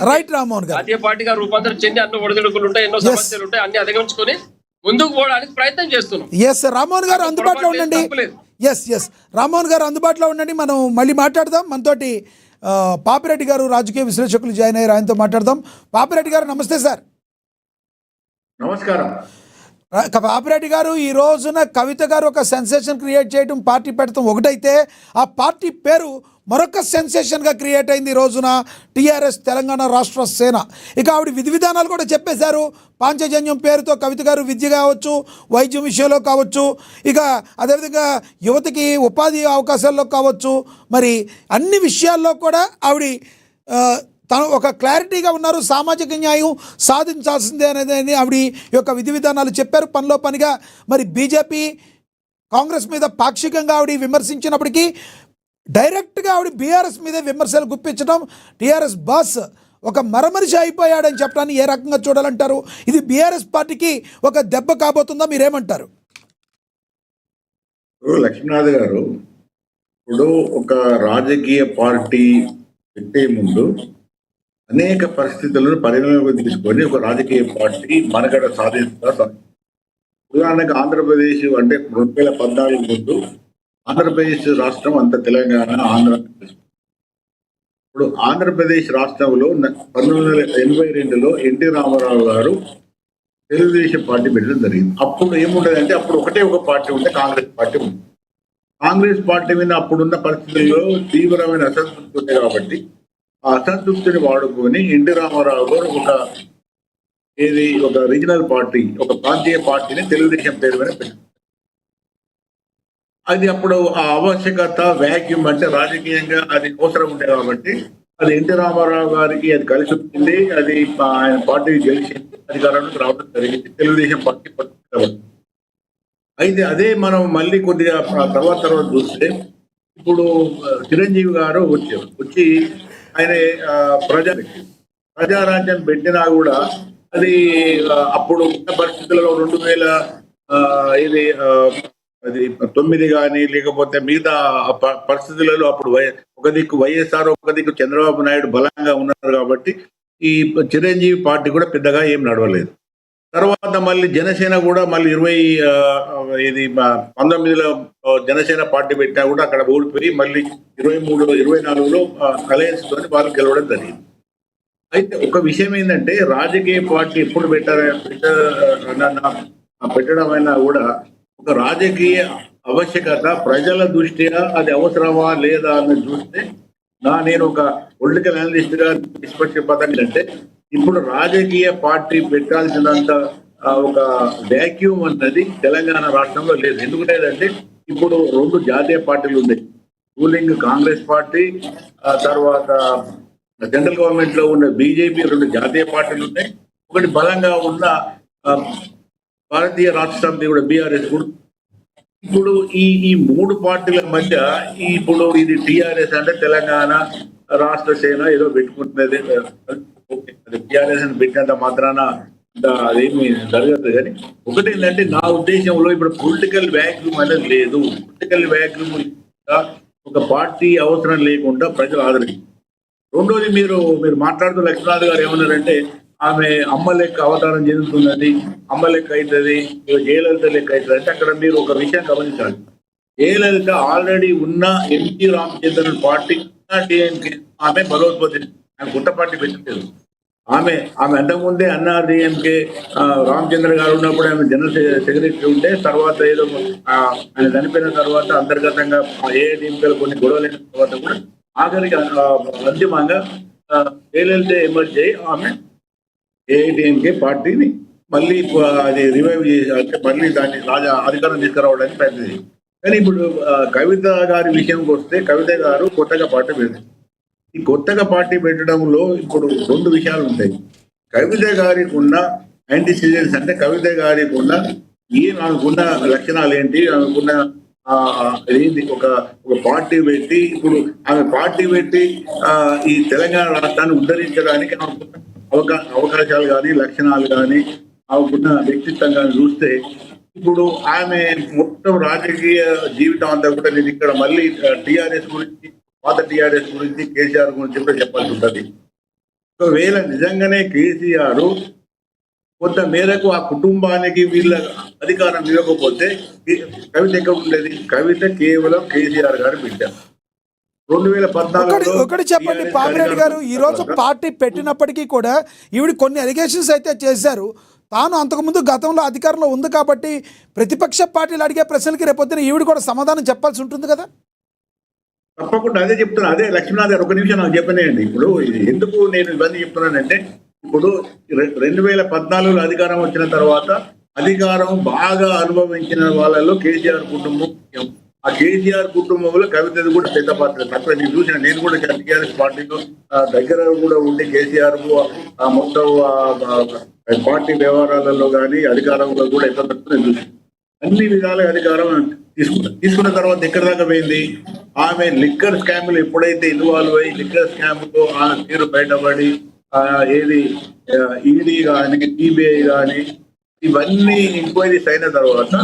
Right Rammohan గారు. జాతీయ పార్టీగా రూపాంతరం చెంది అన్ని ఒడిదుడుకులు ఉంటాయి, ఎన్నో సమస్యలు ఉంటాయి, అన్ని అధిగమించుకొని ముందుకు పోవడానికి ప్రయత్నం చేస్తున్నాం. ఎస్ రామ్మోహన్ గారు అందుబాటులో ఉండండి. ఎస్ రామ్మోహన్ గారు అందుబాటులో ఉండండి. మనం మళ్ళీ మాట్లాడదాం. మనతోటి పాపిరెడ్డి గారు రాజకీయ విశ్లేషకులు జాయిన్ అయ్యారు, ఆయనతో మాట్లాడదాం. పాపిరెడ్డి గారు నమస్తే సార్. నమస్కారం. పాపిరెడ్డి గారు, ఈ రోజున కవిత గారు ఒక సెన్సేషన్ క్రియేట్ చేయడం, పార్టీ పెడతాం ఒకటైతే, ఆ పార్టీ పేరు మరొక సెన్సేషన్గా క్రియేట్ అయింది ఈ రోజున, టీఆర్ఎస్ తెలంగాణ రాష్ట్ర సేన. ఇక ఆవిడ విధి విధానాలు కూడా చెప్పేశారు. పాంచజన్యం పేరుతో కవిత గారు విద్య కావచ్చు, వైద్యం విషయంలో కావచ్చు, ఇక అదేవిధంగా యువతకి ఉపాధి అవకాశాల్లో కావచ్చు, మరి అన్ని విషయాల్లో కూడా ఆవిడ తను ఒక క్లారిటీగా ఉన్నారు. సామాజిక న్యాయం సాధించాల్సిందే అనేది ఆవిడ యొక్క విధి విధానాలు చెప్పారు. పనిలో పనిగా మరి బీజేపీ కాంగ్రెస్ మీద పాక్షికంగా ఆవిడ విమర్శించినప్పటికీ డైరెక్ట్గా ఆవిడ బీఆర్ఎస్ మీద విమర్శలు గుప్పించడం, టీఆర్ఎస్ బాస్ ఒక మరమనిషి అయిపోయాడని చెప్పడాన్ని ఏ రకంగా చూడాలంటారు? ఇది బీఆర్ఎస్ పార్టీకి ఒక దెబ్బ కాబోతుందా, మీరేమంటారు? లక్ష్మీనాథ్ గారు, ఇప్పుడు ఒక రాజకీయ పార్టీ పెట్టే ముందు అనేక పరిస్థితులను పరిగణలోకి తీసుకొని ఒక రాజకీయ పార్టీ మనగడ సాధిస్తారు. ఉదాహరణకు ఆంధ్రప్రదేశ్ అంటే 2014 ముందు ఆంధ్రప్రదేశ్ రాష్ట్రం అంత తెలంగాణ, ఆంధ్రప్రదేశ్. ఇప్పుడు ఆంధ్రప్రదేశ్ రాష్ట్రంలో 1982లో ఎన్టీ రామారావు గారు తెలుగుదేశం పార్టీ పెట్టడం జరిగింది. అప్పుడు ఏముండదంటే, అప్పుడు ఒకటే ఒక పార్టీ ఉంటే కాంగ్రెస్ పార్టీ ఉంది. కాంగ్రెస్ పార్టీ మీద అప్పుడున్న పరిస్థితుల్లో తీవ్రమైన అసంతృప్తి ఉంది. కాబట్టి ఆ అసంతృప్తిని వాడుకొని ఎన్టీ రామారావు గారు ఒక రీజనల్ పార్టీ, ఒక ప్రాంతీయ పార్టీని తెలుగుదేశం పేరు మీద పెట్టారు. అది అప్పుడు ఆ ఆవశ్యకత, వ్యాక్యూమ్ అంటే రాజకీయంగా అది అవసరం ఉండే కాబట్టి అది ఎన్టీ రామారావు గారికి అది కలిసి వచ్చింది. అది ఆయన పార్టీ గెలిచి అధికారంలోకి రావడం జరిగింది, తెలుగుదేశం పార్టీ పట్టుకుంటే. అయితే అదే మనం మళ్ళీ కొద్దిగా తర్వాత చూస్తే, ఇప్పుడు చిరంజీవి గారు వచ్చి ఆయన ప్రజారాజ్యం పెట్టినా కూడా అది అప్పుడు ఉన్న పరిస్థితుల్లో 2009 కానీ లేకపోతే మిగతా పరిస్థితులలో అప్పుడు ఒక దిక్కు వైఎస్ఆర్, ఒక దిక్కు చంద్రబాబు నాయుడు బలంగా ఉన్నారు కాబట్టి ఈ చిరంజీవి పార్టీ కూడా పెద్దగా ఏం నడవలేదు. తర్వాత మళ్ళీ జనసేన కూడా మళ్ళీ 19లో జనసేన పార్టీ పెట్టినా కూడా అక్కడ ఓడిపోయి మళ్ళీ 23-24లో అలయన్స్ తోని వాళ్ళు గెలవడం జరిగింది. అయితే ఒక విషయం ఏంటంటే, రాజకీయ పార్టీ ఎప్పుడు పెట్టడం అయినా కూడా ఒక రాజకీయ ఆవశ్యకత, ప్రజల దృష్ట్యా అది అవసరమా లేదా అని చూస్తే, నేను ఒక పొలిటికల్ అనలిస్ట్ గా నిష్పక్షపాతంగా అంటే, ఇప్పుడు రాజకీయ పార్టీ పెట్టాల్సినంత ఒక వ్యాక్యూమ్ అన్నది తెలంగాణ రాష్ట్రంలో లేదు. ఎందుకు లేదంటే, ఇప్పుడు 2 జాతీయ పార్టీలు ఉన్నాయి. రూలింగ్ కాంగ్రెస్ పార్టీ, తర్వాత సెంట్రల్ గవర్నమెంట్ లో ఉన్న బీజేపీ, 2 జాతీయ పార్టీలు ఉన్నాయి. ఒకటి బలంగా ఉన్న భారతీయ రాష్ట్ర సమితి కూడా, బీఆర్ఎస్ కూడా. ఇప్పుడు ఈ 3 పార్టీల మధ్య ఇప్పుడు ఇది టీఆర్ఎస్ అంటే తెలంగాణ రాష్ట్ర సేన ఏదో పెట్టుకుంటున్నది. అది టీఆర్ఎస్ అని పెట్టినంత మాత్రాన అదేమి జరగదు. కానీ ఒకటి ఏంటంటే, నా ఉద్దేశంలో ఇప్పుడు పొలిటికల్ వ్యాక్యూమ్ అనేది లేదు. పొలిటికల్ వ్యాక్యూమ్ ఒక పార్టీ అవసరం లేకుండా ప్రజలు ఆదరించారు. రెండోది, మీరు మాట్లాడుతూ లక్ష్మీనాథ్ గారు ఏమన్నారంటే, ఆమె అమ్మ లెక్క అవతారం చెందుతున్నది, అమ్మ లెక్క అవుతుంది, జయలలిత లెక్క అవుతుంది అంటే, అక్కడ మీరు ఒక విషయం గమనించాలి. జయలలిత ఆల్రెడీ ఉన్న ఎన్టీ రామచంద్రన్ పార్టీ డిఎంకే ఆమె బలోత్పత్తి, ఆమె కొత్త పార్టీ పెట్టలేదు. ఆమె అంతకుముందే అన్నాడీఎంకే రామచంద్ర గారు ఉన్నప్పుడు ఆమె జనరల్ సెక్రటరీ ఉంటే, తర్వాత ఏదో ఆయన చనిపోయిన తర్వాత అంతర్గతంగా ఏఐడిఎంకేలో కొన్ని గొడవలైన తర్వాత కూడా ఆఖరికి అంతిమంగా జయలలిత ఎమర్జ్ అయ్యి ఆమె ఏఐడిఎంకే పార్టీని మళ్ళీ అది రివైవ్ చేసి, అంటే మళ్ళీ దాన్ని అధికారం తీసుకురావడానికి ప్రయత్నం. కానీ ఇప్పుడు కవిత గారి విషయంకి వస్తే, కవిత గారు కొత్తగా పార్టీ పెట్టారు. ఈ కొత్తగా పార్టీ పెట్టడంలో ఇప్పుడు 2 విషయాలు ఉంటాయి. కవిత గారికి ఉన్న యాంటీసిజన్స్ అంటే, కవిత గారికి ఉన్న ఆమెకున్న లక్షణాలు ఏంటి, ఆమెకున్న ఏంటి, ఒక పార్టీ పెట్టి, ఇప్పుడు ఆమె పార్టీ పెట్టి ఈ తెలంగాణ రాష్ట్రాన్ని ఉద్ధరించడానికి ఆమెకున్న అవకాశాలు కానీ, లక్షణాలు కానీ, ఆమెకున్న వ్యక్తిత్వం కానీ చూస్తే, ఇప్పుడు ఆమె మొత్తం రాజకీయ జీవితం అంతా కూడా నేను ఇక్కడ మళ్ళీ టీఆర్ఎస్ గురించి, పాత టీఆర్ఎస్ గురించి, కేసీఆర్ గురించి కూడా చెప్పాల్సి ఉంటుంది. ఒకవేళ నిజంగానే కేసీఆర్ కొంత మేరకు ఆ కుటుంబానికి వీళ్ళ అధికారం ఇవ్వకపోతే కవిత ఎక్కడ ఉండేది? కవిత కేవలం కేసీఆర్ గారి బిడ్డ. 2014 ఒకటి చెప్పండి పాపిరెడ్డి గారు, ఈ రోజు పార్టీ పెట్టినప్పటికీ కూడా ఈవిడ కొన్ని అలిగేషన్స్ అయితే చేశారు. తాను అంతకుముందు గతంలో అధికారంలో ఉంది కాబట్టి ప్రతిపక్ష పార్టీలు అడిగే ప్రశ్నలకి రేపొద్దున ఈవిడ కూడా సమాధానం చెప్పాల్సి ఉంటుంది కదా. తప్పకుండా అదే చెప్తున్నా. అదే లక్ష్మీనాథ్ గారు ఒక నిమిషం నాకు చెప్పనేయండి. ఇప్పుడు ఎందుకు నేను ఇవన్నీ చెప్తున్నానంటే, ఇప్పుడు 2014 అధికారం వచ్చిన తర్వాత అధికారం బాగా అనుభవించిన వాళ్ళలో కేసీఆర్ కుటుంబం. ఆ కేసీఆర్ కుటుంబంలో కవితది కూడా పెద్ద పాత్ర. తక్కువ నేను చూసిన, నేను కూడా టీఆర్ఎస్ పార్టీలో దగ్గర కూడా ఉండి కేసీఆర్ మొత్తం పార్టీ వ్యవహారాలలో కానీ అధికారంలో కూడా ఎంత తక్కువ నేను చూసాను. అన్ని విధాలుగా అధికారం తీసుకున్న తర్వాత ఎక్కడి దాకా పోయింది? ఆమె లిక్కర్ స్కామ్లు ఎప్పుడైతే ఇన్వాల్వ్ అయ్యి లిక్కర్ స్కామ్తో ఆమె పేరు బయటపడి ఏది ఈడీ కానీ సిబిఐ కానీ ఇవన్నీ ఎంక్వైరీస్ అయిన తర్వాత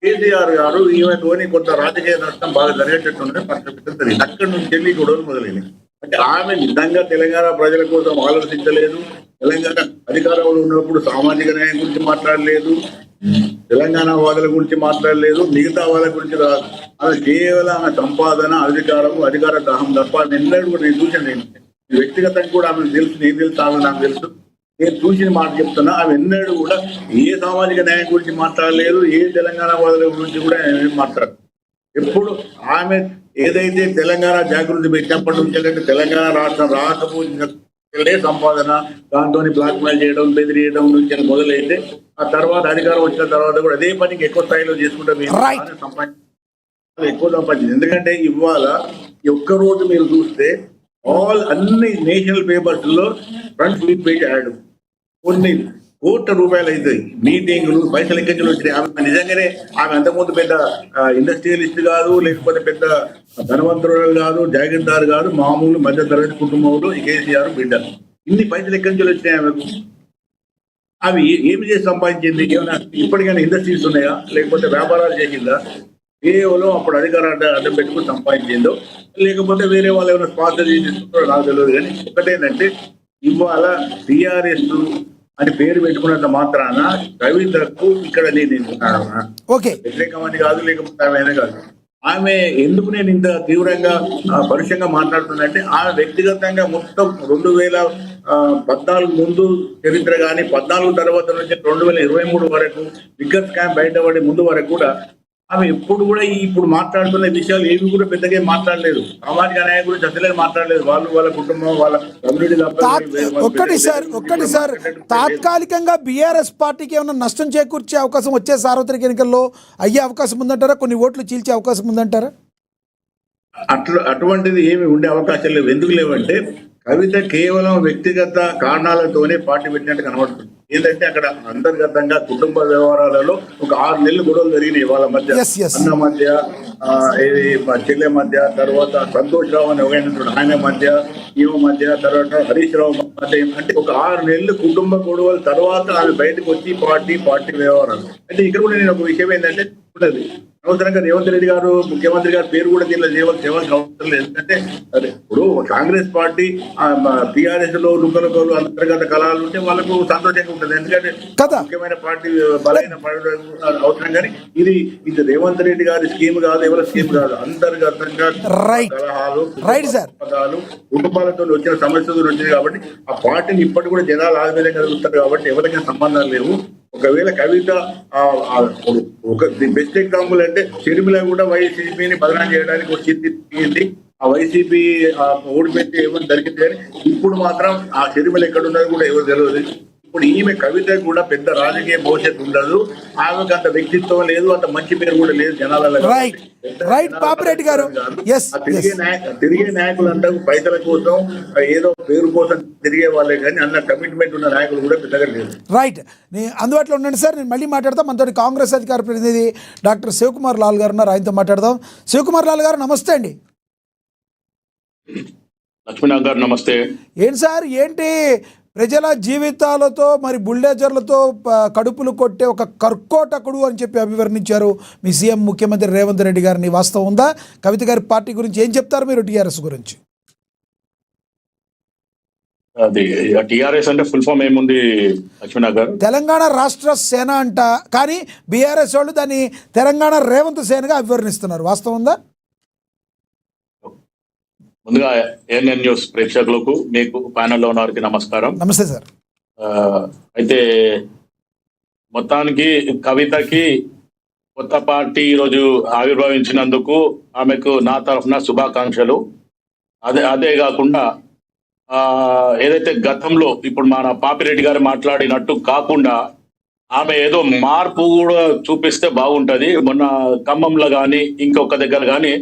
కేసీఆర్ గారు ఈమెతోని కొంత రాజకీయ నష్టం బాగా జరిగేటట్టు పరిస్థితి అక్కడి నుంచి వెళ్ళి గొడవలు మొదలైనవి. అంటే ఆమె నిజంగా తెలంగాణ ప్రజల కోసం ఆలోచించలేదు. తెలంగాణ అధికారంలో ఉన్నప్పుడు సామాజిక న్యాయం గురించి మాట్లాడలేదు, తెలంగాణ వాదుల గురించి మాట్లాడలేదు, మిగతా వాళ్ళ గురించి రాదు. అది కేవలం ఆమె సంపాదన, అధికార దాహం తప్ప నిన్నడు కూడా నేను చూసాను. నేను వ్యక్తిగతంగా కూడా ఆమె తెలుసు, నేను తెలుసు, ఆమె నాకు తెలుసు. నేను చూసిన మాట చెప్తున్నా, ఆమె ఎన్నడూ కూడా ఏ సామాజిక న్యాయం గురించి మాట్లాడలేదు, ఏ తెలంగాణ వాదుల గురించి కూడా మాట్లాడదు. ఎప్పుడు ఆమె ఏదైతే తెలంగాణ జాగృతి పెట్టినప్పటి నుంచి తెలంగాణ రాష్ట్రం రాకపోతే సంపాదన, దాంతో బ్లాక్ మెయిల్ చేయడం, బెదిరియడం నుంచి మొదలైతే ఆ తర్వాత అధికారం వచ్చిన తర్వాత కూడా అదే పనికి ఎక్కువ స్థాయిలో చేసుకుంటాం, ఎక్కువ సంపాదించింది. ఎందుకంటే ఇవాళ ఒక్క రోజు మీరు చూస్తే అన్ని నేషనల్ పేపర్స్ లో ఫ్రంట్ పేజ్ యాడ్ కొన్ని కోట్ల రూపాయలు అవుతాయి. మీటింగ్లు, పైసలు ఎక్కడి నుంచి వచ్చినాయి? ఆమె నిజంగానే ఆమె అంతకుముందు పెద్ద ఇండస్ట్రియలిస్ట్ కాదు, లేకపోతే పెద్ద ధనవంతురాలు కాదు, జాగీర్దారు కాదు, మామూలు మధ్య తరగతి కుటుంబంలో ఈ కేసీఆర్ బిడ్డ. ఇన్ని పైసలు ఎక్కడి నుంచి వచ్చినాయి ఆమెకు? అవి ఏమి చేసి సంపాదించింది? ఏమైనా ఇప్పటికైనా ఇండస్ట్రీస్ ఉన్నాయా, లేకపోతే వ్యాపారాలు చేసిందా? కేవలం అప్పుడు అధికారాన్ని అడ్డం పెట్టుకుని సంపాదించిందో, లేకపోతే వేరే వాళ్ళు ఏమైనా స్పాన్సర్ చేసి నాకు తెలియదు. కానీ ఒకటేంటంటే ఇవాళ టీఆర్ఎస్ అని పేరు పెట్టుకున్నంత మాత్రాన కవితకు ఇక్కడ నేను వ్యతిరేకమని కాదు, లేకపోతే ఆమె కాదు. ఆమె ఎందుకు నేను ఇంత తీవ్రంగా పరుషంగా మాట్లాడుతున్నా ఆమె వ్యక్తిగతంగా మొత్తం 2014 ముందు చరిత్ర కానీ 14 తర్వాత నుంచి 2023 వరకు లిక్కర్ స్కామ్ బయటపడే ముందు వరకు కూడా ఆమె ఎప్పుడు కూడా ఇప్పుడు మాట్లాడుతున్న విషయాలు ఏవి కూడా పెద్దగా మాట్లాడలేదు. సామాజిక న్యాయం గురించి అసలే మాట్లాడలేదు. వాళ్ళ కుటుంబం, వాళ్ళ కమ్యూనిటీ. ఒక్కటి సార్ తాత్కాలికంగా బీఆర్ఎస్ పార్టీకి ఏమైనా నష్టం చేకూర్చే అవకాశం వచ్చే సార్వత్రిక ఎన్నికల్లో అయ్యే అవకాశం ఉందంటారా? కొన్ని ఓట్లు చీల్చే అవకాశం ఉందంటారా? అటువంటిది ఏమి ఉండే అవకాశం లేవు. ఎందుకు లేవంటే కవిత కేవలం వ్యక్తిగత కారణాలతోనే పార్టీ పెట్టినట్టు కనబడుతుంది. ఏంటంటే అక్కడ అంతర్గతంగా కుటుంబ వ్యవహారాలలో ఒక 6 నెలలు గొడవలు జరిగినాయి వాళ్ళ మధ్య, అన్న మధ్య, మా చెల్లె మధ్య, తర్వాత సంతోష్ రావు అని ఆయన మధ్య, ఈమె మధ్య, తర్వాత హరీష్ రావు మధ్య. అంటే ఒక 6 నెలలు కుటుంబ గొడవల తర్వాత ఆమె బయటకు వచ్చి పార్టీ వ్యవహారాలు. అంటే ఇక్కడ కూడా నేను ఒక విషయం ఏంటంటే ఉన్నది అనవసరంగా రేవంత్ రెడ్డి గారు, ముఖ్యమంత్రి గారి పేరు కూడా దీనిలో చేయాల్సిన అవసరం లేదు. ఎందుకంటే ఇప్పుడు కాంగ్రెస్ పార్టీ టీఆర్ఎస్ లో లుకలు అంతర్గత కళాలు ఉంటే వాళ్ళకు సంతోషంగా ఉంటుంది. ఎందుకంటే ముఖ్యమైన పార్టీ బలైన అవసరం. కానీ ఇది రేవంత్ రెడ్డి గారి స్కీమ్ కాదు, ఎవరి స్కీమ్ కాదు. అంతర్గతంగా కలహాలు, కుటుంబాలతో వచ్చిన సమస్యలు వచ్చింది కాబట్టి ఆ పార్టీని ఇప్పటి కూడా జనాలు ఆధునికంగా కలుగుతారు కాబట్టి ఎవరికైనా సంబంధాలు లేవు. ఒకవేళ కవిత ఒక బెస్ట్ ఎగ్జాంపుల్ అంటే షర్మిల కూడా వైసీపీని బదనాం చేయడానికి వచ్చింది. ఆ వైసీపీ ఓడిపెట్టి ఏమని జరిగింది. కానీ ఇప్పుడు మాత్రం ఆ షర్మిల ఎక్కడున్నది కూడా ఎవరు తెలియదు. ఇప్పుడు ఈమె కవిత కూడా పెద్ద రాజకీయ భవిష్యత్తు ఉండదు. ఆమెకు అంత వ్యక్తిత్వం లేదు, అంత మంచి పేరు కూడా లేదు జనాలలో. పాపిరెడ్డి గారు, తిరిగే నాయకులు అంటారు పైసల కోసం, ఏదో పేరు కోసం తిరిగే వాళ్ళే కానీ అన్న కమిట్మెంట్ ఉన్న నాయకులు కూడా పెద్దగా లేదు. రైట్, అందుబాటులో ఉండండి సార్, నేను మళ్ళీ మాట్లాడతాం. మనతో కాంగ్రెస్ అధికార ప్రతినిధి డాక్టర్ శివకుమార్ లాల్ గారు ఉన్నారు, ఆయనతో మాట్లాడదాం. శివకుమార్ లాల్ గారు నమస్తే అండి. లక్ష్మీనాథ్ గారు నమస్తే. ఏంటి సార్, ఏంటి ప్రజల జీవితాలతో మరి బుల్డేజర్లతో కడుపులు కొట్టే ఒక కర్కోటకుడు అని చెప్పి అభివర్ణించారు మీ సీఎం ముఖ్యమంత్రి రేవంత్ రెడ్డి గారిని. వాస్తవం ఉందా? కవిత గారి పార్టీ గురించి ఏం చెప్తారు మీరు, టీఆర్ఎస్ గురించి? అది టిఆర్ఎస్ అంటే ఫుల్ ఫామ్ ఏముంది లక్ష్మీనాథ్ గారు? తెలంగాణ రాష్ట్ర సేన అంట, కానీ బీఆర్ఎస్ వాళ్ళు దాన్ని తెలంగాణ రేవంత్ సేనగా అభివర్ణిస్తున్నారు. వాస్తవం ఉందా? ముందుగా ఏఎన్ఎన్ న్యూస్ ప్రేక్షకులకు, మీకు ప్యానెల్లో ఉన్న వారికి నమస్కారం. నమస్తే సార్. అయితే మొత్తానికి కవితకి కొత్త పార్టీ ఈరోజు ఆవిర్భవించినందుకు ఆమెకు నా తరఫున శుభాకాంక్షలు. అదే కాకుండా ఏదైతే గతంలో ఇప్పుడు మన పాపిరెడ్డి గారు మాట్లాడినట్టు కాకుండా ఆమె ఏదో మార్పు కూడా చూపిస్తే బాగుంటది. మొన్న ఖమ్మంలో కానీ ఇంకొక దగ్గర కానీ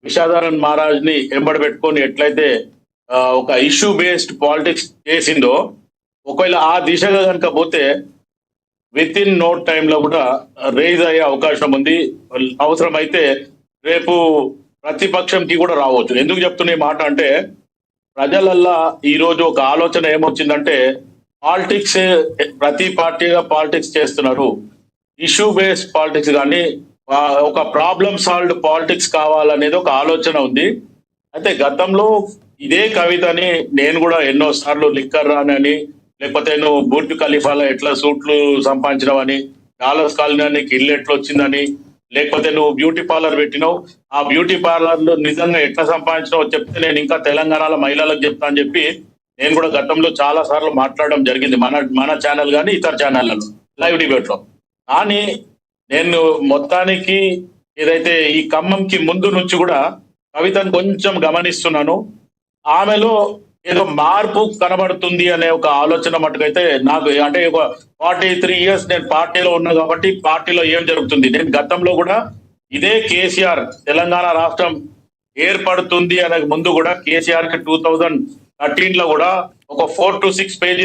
విషాధారన్ మహారాజ్ ని ఎంబడి పెట్టుకొని ఎట్లయితే ఒక ఇష్యూ బేస్డ్ పాలిటిక్స్ చేసిందో, ఒకవేళ ఆ దిశగా కనుక పోతే విత్ ఇన్ నో టైంలో కూడా రేజ్ అయ్యే అవకాశం ఉంది. అవసరమైతే రేపు ప్రతిపక్షంకి కూడా రావచ్చు. ఎందుకు చెప్తున్నా ఈ మాట అంటే, ప్రజలల్లా ఈరోజు ఒక ఆలోచన ఏమొచ్చిందంటే, పాలిటిక్స్ ప్రతి పార్టీగా పాలిటిక్స్ చేస్తున్నారు, ఇష్యూ బేస్డ్ పాలిటిక్స్ కానీ ఒక ప్రాబ్లమ్ సాల్వ్డ్ పాలిటిక్స్ కావాలనేది ఒక ఆలోచన ఉంది. అయితే గతంలో ఇదే కవితని నేను కూడా ఎన్నో సార్లు లిక్కర్ రానని, లేకపోతే నువ్వు బుర్జ్ ఖలీఫాలో ఎట్లా సూట్లు సంపాదించినవని, డాలర్స్ కాలనీకి ఇల్లు ఎట్లా వచ్చిందని, లేకపోతే నువ్వు బ్యూటీ పార్లర్ పెట్టినావు, ఆ బ్యూటీ పార్లర్ లో నిజంగా ఎట్లా సంపాదించినావు చెప్తే నేను ఇంకా తెలంగాణలో మహిళలకు చెప్తా అని చెప్పి నేను కూడా గతంలో చాలా సార్లు మాట్లాడడం జరిగింది, మన ఛానల్ కానీ ఇతర ఛానళ్లలో లైవ్ డిబేట్ లో. కానీ నేను మొత్తానికి ఏదైతే ఈ ఖమ్మంకి ముందు నుంచి కూడా కవితను కొంచెం గమనిస్తున్నాను. ఆమెలో ఏదో మార్పు కనబడుతుంది అనే ఒక ఆలోచన మటుకైతే నాకు, అంటే ఒక 43 years నేను పార్టీలో ఉన్నా కాబట్టి పార్టీలో ఏం జరుగుతుంది, నేను గతంలో కూడా ఇదే కేసీఆర్ తెలంగాణ రాష్ట్రం ఏర్పడుతుంది అనే ముందు కూడా కేసీఆర్ కి 2013 లో కూడా ఒక 4 to 6 pages